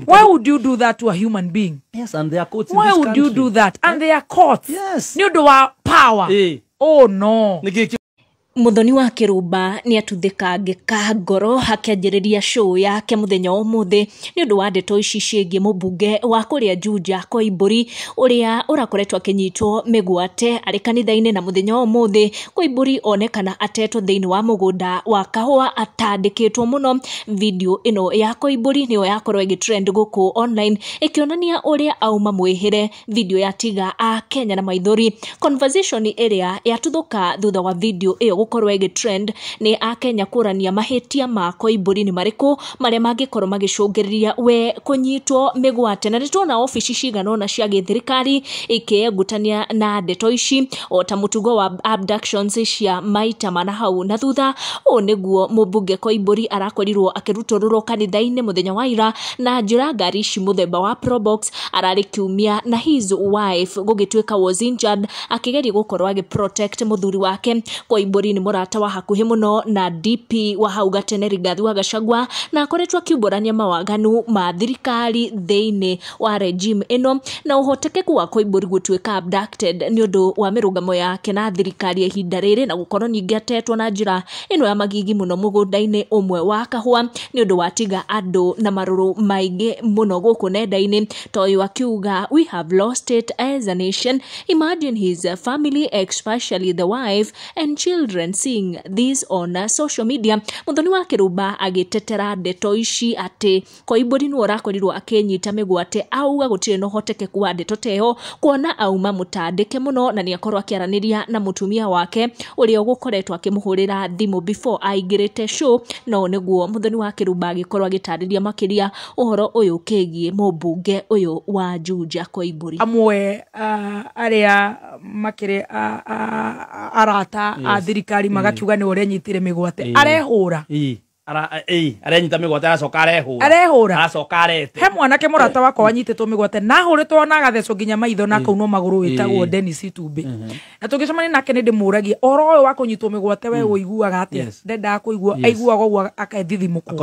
Why would you do that to a human being? Yes, and they are caught in Why this would country. you do that? And they are caught. Yes. You do our power. Oh no. Muthoni wa Kirumba ni atuthikangika ngoro hakianjiriria show yake muthenya umuthi ni undu wa ndeto ici ciĩgiĩ mũmbunge wa kuria Juja Koimburi uria urakoretwo akinyitwo migwate ari kanitha-ini na muthenya umuthi. Koimburi onekana atetwo thiini wa mugunda wa kahua atandikitwo muno. Video ino ya Koimburi niyo yakorwo igitrend guku online ikionania uria auma mwihire. Video yatiga a Kenya na maithori. Conversation iria yatuthuka thutha wa video iyo gukorwo igitrend ni a Kenya kurania mahitia ma Koimburi ni mariku maria mangikorwo magicungiriria we kunyitwo migwate. Na nitwona ofici ciganona cia githirikari ikiengutania na ndeto ici o ta mutugo wa abductions cia maita mana hau na thutha. O niguo mumbunge Koimburi arakorirwo akirutororo kanitha-ini muthenya wa ira na njira ngari ici muthemba wa Probox arari kiumia na his wife gugituika was injured akigeria gukorwo agiprotect muthuri wake. Koimburi ni murata wa hakuhi muno na DP wa hau gatene Rigathi wa Gachagua na akoretwo akiumburania mawaganu ma thirikari thiini wa regime ino na uhotekeku wa Koimburi gutuika abducted ni undu wa mirungamo yake na thirikari ihinda riri na gukorwo ningi atetwo na njira ino ya magigi muno mugunda-ini umwe wa kahua ni undu watiga andu na maruru maingi muno guku nenda-ini. Toyo akiuga we have lost it as a nation. Imagine his family, especially the wife and children, seeing this on social media. Muthoni wa Kirumba agitetera ndeto ici ati Koimburi ni urakorirwo akinyita migwate auga gutire no hotekeku wa ndeto teho kuona auma mutandike muno na ni akorwo akiaraniria na mutumia wake uria gukoretwo akimuhurira thimu before aingirite show. No niguo muthoni wa Kirumba agikorwo agitariria makiria uhoro uyu ukigie mumbunge uyu wa Juja Koimburi. Amwe aria makire arata a thirikari magakiuga ni uria nyitire migwate arehura arenyita migwate aracoka arete he mwanake murata wakwa wanyititwo migwate na huritwo na gatheco nginya maitho na kaunwo maguru witagwo Dennis Itumbi na tugicemania nake ni ndimuragie oro uyu wa kunyitwo migwate we uiguaga atia ndenda kuigua aiguaga uguo akethithimuka